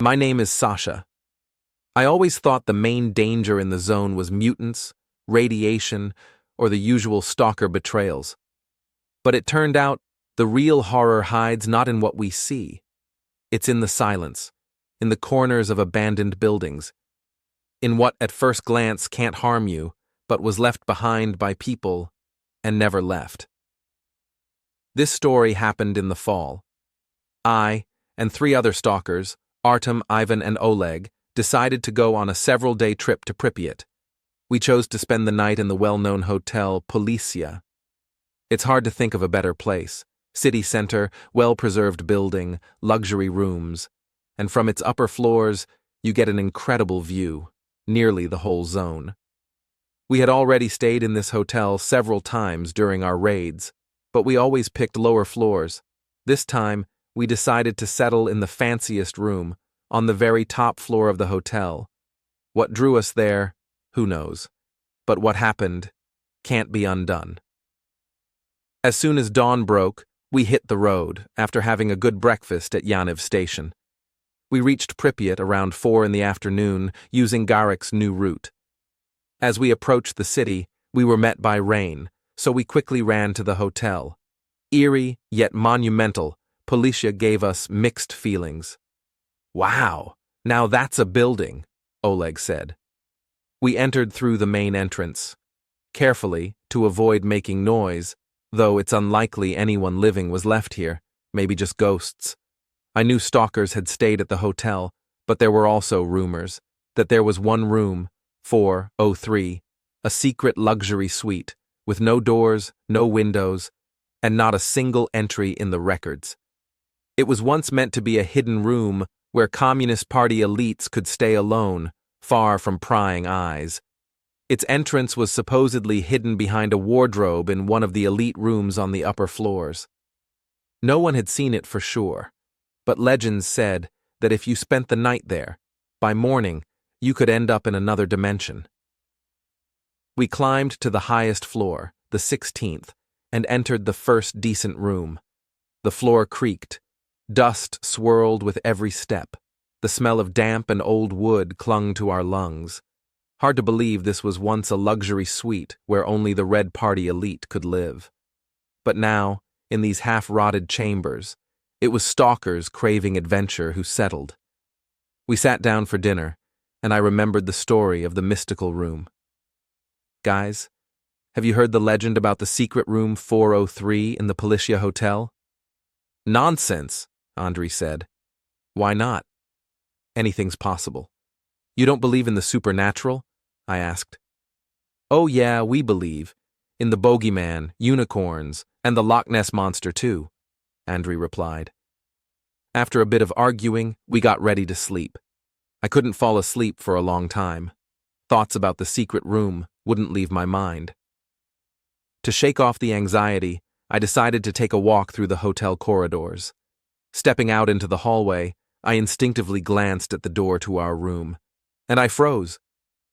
My name is Sasha. I always thought the main danger in the zone was mutants, radiation, or the usual stalker betrayals. But it turned out the real horror hides not in what we see. It's in the silence, in the corners of abandoned buildings, in what at first glance can't harm you, but was left behind by people and never left. This story happened in the fall. I and 3 other stalkers, Artem, Ivan, and Oleg, decided to go on a several-day trip to Pripyat. We chose to spend the night in the well-known hotel Polissya. It's hard to think of a better place. City center, well-preserved building, luxury rooms, and from its upper floors, you get an incredible view, nearly the whole zone. We had already stayed in this hotel several times during our raids, but we always picked lower floors. This time, we decided to settle in the fanciest room, on the very top floor of the hotel. What drew us there, who knows? But what happened can't be undone. As soon as dawn broke, we hit the road, after having a good breakfast at Yanev station. We reached Pripyat around 4 in the afternoon, using Garek's new route. As we approached the city, we were met by rain, so we quickly ran to the hotel. Eerie, yet monumental, Polissya gave us mixed feelings. "Wow, now that's a building," Oleg said. We entered through the main entrance. Carefully, to avoid making noise, though it's unlikely anyone living was left here, maybe just ghosts. I knew stalkers had stayed at the hotel, but there were also rumors that there was one room, 403, a secret luxury suite, with no doors, no windows, and not a single entry in the records. It was once meant to be a hidden room where Communist Party elites could stay alone, far from prying eyes. Its entrance was supposedly hidden behind a wardrobe in one of the elite rooms on the upper floors. No one had seen it for sure, but legends said that if you spent the night there, by morning, you could end up in another dimension. We climbed to the highest floor, the 16th, and entered the first decent room. The floor creaked. Dust swirled with every step. The smell of damp and old wood clung to our lungs. Hard to believe this was once a luxury suite where only the Red Party elite could live. But now, in these half-rotted chambers, it was stalkers craving adventure who settled. We sat down for dinner, and I remembered the story of the mystical room. "Guys, have you heard the legend about the secret room 403 in the Polissya Hotel?" "Nonsense," Andrei said. "Why not?" "Anything's possible." "You don't believe in the supernatural?" I asked. "Oh yeah, we believe. In the bogeyman, unicorns, and the Loch Ness Monster too," Andrei replied. After a bit of arguing, we got ready to sleep. I couldn't fall asleep for a long time. Thoughts about the secret room wouldn't leave my mind. To shake off the anxiety, I decided to take a walk through the hotel corridors. Stepping out into the hallway, I instinctively glanced at the door to our room, and I froze.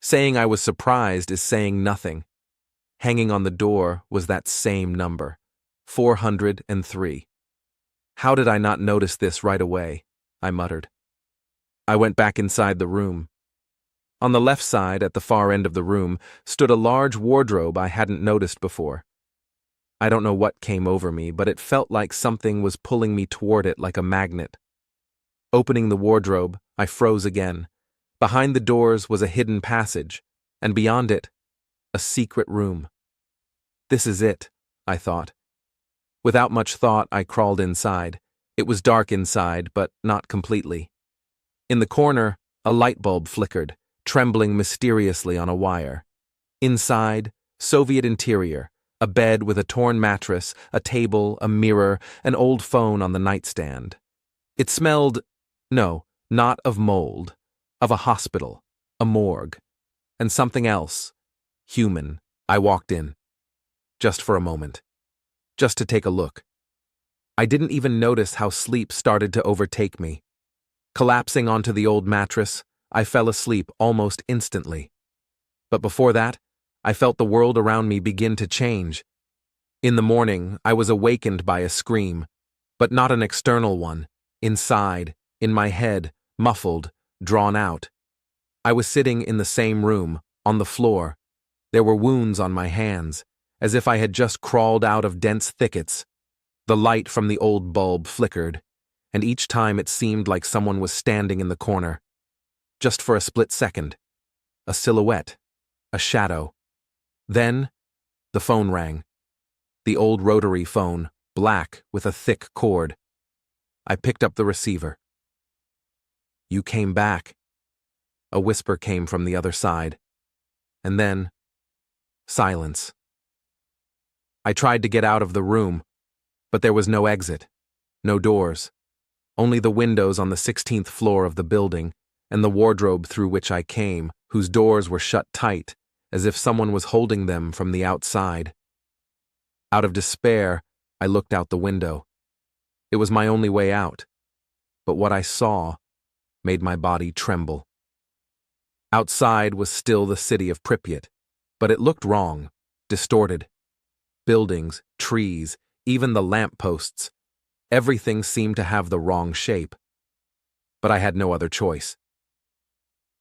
Saying I was surprised is saying nothing. Hanging on the door was that same number, 403. How did I not notice this right away? I muttered. I went back inside the room. On the left side, at the far end of the room, stood a large wardrobe I hadn't noticed before. I don't know what came over me, but it felt like something was pulling me toward it like a magnet. Opening the wardrobe, I froze again. Behind the doors was a hidden passage, and beyond it, a secret room. This is it, I thought. Without much thought, I crawled inside. It was dark inside, but not completely. In the corner, a light bulb flickered, trembling mysteriously on a wire. Inside, Soviet interior, a bed with a torn mattress, a table, a mirror, an old phone on the nightstand. It smelled, no, not of mold, of a hospital, a morgue, and something else, human. I walked in. Just for a moment. Just to take a look. I didn't even notice how sleep started to overtake me. Collapsing onto the old mattress, I fell asleep almost instantly. But before that, I felt the world around me begin to change. In the morning, I was awakened by a scream, but not an external one. Inside, in my head, muffled, drawn out. I was sitting in the same room, on the floor. There were wounds on my hands, as if I had just crawled out of dense thickets. The light from the old bulb flickered, and each time it seemed like someone was standing in the corner. Just for a split second. A silhouette. A shadow. Then, the phone rang. The old rotary phone, black with a thick cord. I picked up the receiver. "You came back." A whisper came from the other side. And then, silence. I tried to get out of the room, but there was no exit, no doors, only the windows on the 16th floor of the building and the wardrobe through which I came, whose doors were shut tight, as if someone was holding them from the outside. Out of despair, I looked out the window. It was my only way out, but what I saw made my body tremble. Outside was still the city of Pripyat, but it looked wrong, distorted. Buildings, trees, even the lampposts, everything seemed to have the wrong shape. But I had no other choice.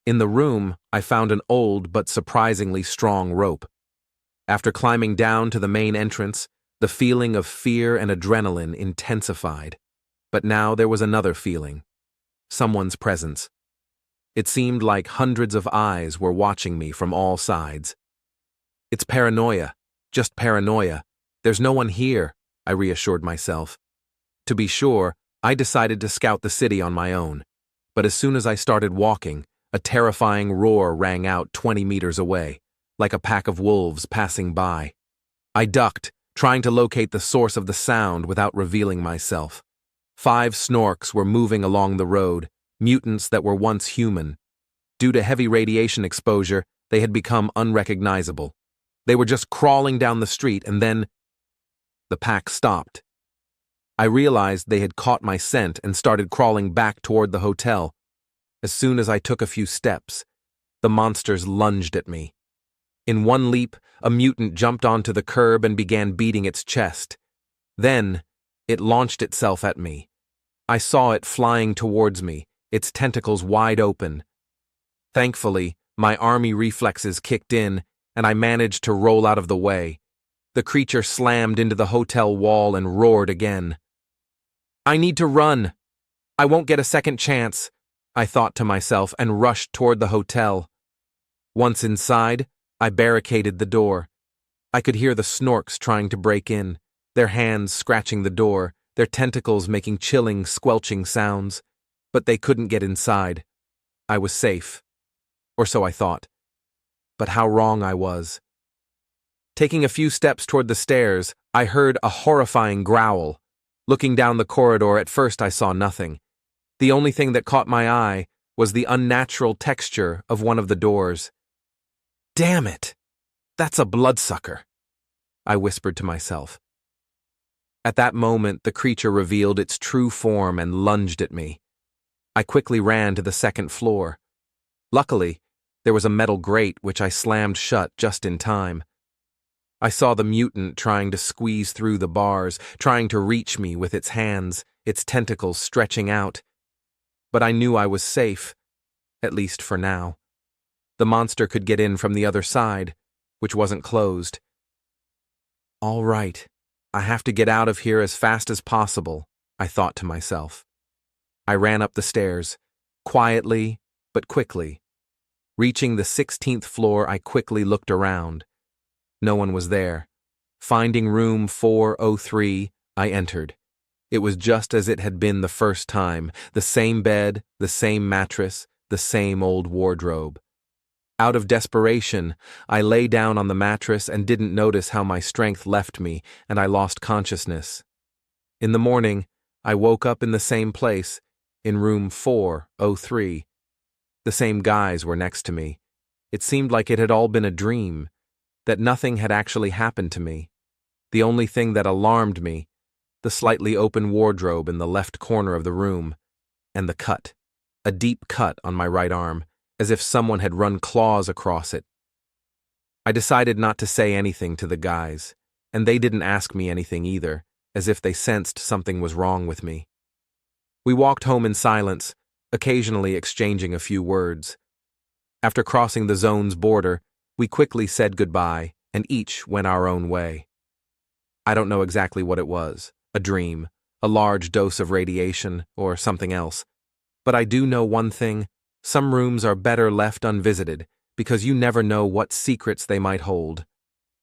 In the room, I found an old but surprisingly strong rope. After climbing down to the main entrance, the feeling of fear and adrenaline intensified. But now there was another feeling. Someone's presence. It seemed like hundreds of eyes were watching me from all sides. "It's paranoia, just paranoia. There's no one here," I reassured myself. To be sure, I decided to scout the city on my own. But as soon as I started walking, a terrifying roar rang out 20 meters away, like a pack of wolves passing by. I ducked, trying to locate the source of the sound without revealing myself. 5 snorks were moving along the road, mutants that were once human. Due to heavy radiation exposure, they had become unrecognizable. They were just crawling down the street, and then the pack stopped. I realized they had caught my scent and started crawling back toward the hotel. As soon as I took a few steps, the monsters lunged at me. In one leap, a mutant jumped onto the curb and began beating its chest. Then, it launched itself at me. I saw it flying towards me, its tentacles wide open. Thankfully, my army reflexes kicked in, and I managed to roll out of the way. The creature slammed into the hotel wall and roared again. "I need to run. I won't get a second chance," I thought to myself and rushed toward the hotel. Once inside, I barricaded the door. I could hear the snorks trying to break in, their hands scratching the door, their tentacles making chilling, squelching sounds. But they couldn't get inside. I was safe. Or so I thought. But how wrong I was. Taking a few steps toward the stairs, I heard a horrifying growl. Looking down the corridor, at first I saw nothing. The only thing that caught my eye was the unnatural texture of one of the doors. "Damn it! That's a bloodsucker," I whispered to myself. At that moment, the creature revealed its true form and lunged at me. I quickly ran to the second floor. Luckily, there was a metal grate which I slammed shut just in time. I saw the mutant trying to squeeze through the bars, trying to reach me with its hands, its tentacles stretching out. But I knew I was safe, at least for now. The monster could get in from the other side, which wasn't closed. "All right, I have to get out of here as fast as possible," I thought to myself. I ran up the stairs, quietly but quickly. Reaching the 16th floor, I quickly looked around. No one was there. Finding room 403, I entered. It was just as it had been the first time, the same bed, the same mattress, the same old wardrobe. Out of desperation, I lay down on the mattress and didn't notice how my strength left me and I lost consciousness. In the morning, I woke up in the same place, in room 403. The same guys were next to me. It seemed like it had all been a dream, that nothing had actually happened to me. The only thing that alarmed me, the slightly open wardrobe in the left corner of the room, and the cut, a deep cut on my right arm, as if someone had run claws across it. I decided not to say anything to the guys, and they didn't ask me anything either, as if they sensed something was wrong with me. We walked home in silence, occasionally exchanging a few words. After crossing the zone's border, we quickly said goodbye, and each went our own way. I don't know exactly what it was, a dream, a large dose of radiation, or something else. But I do know one thing: some rooms are better left unvisited, because you never know what secrets they might hold.